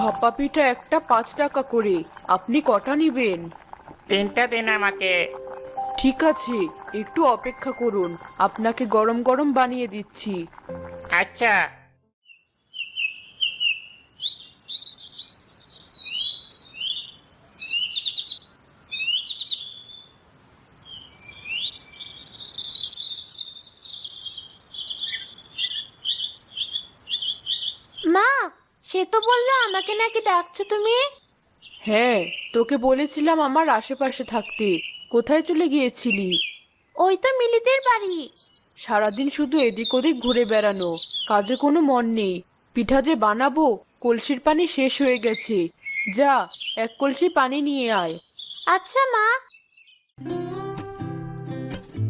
ভাপা পিঠা একটা 5 টাকা করে। আপনি কটা নিবেন? 3টা দিন আমাকে। ঠিক আছে, একটু অপেক্ষা করুন, আপনাকে গরম গরম বানিয়ে দিচ্ছি। আচ্ছা। মা, সে তো বললো আমাকে নাকি ডাকছো তুমি। হ্যাঁ, তোকে বলেছিলাম আমার আশেপাশে থাকতে। কোথায় চলে গিয়েছিলি? ওই তো মিলিদের বাড়ি। সারাদিন শুধু এদিক ওদিক ঘুরে বেড়ানো, কাজে কোনো মন নেই। পিঠা যে বানাবো, কলসির পানি শেষ হয়ে গেছে। যা, 1 কলসি পানি নিয়ে আয়। আচ্ছা মা।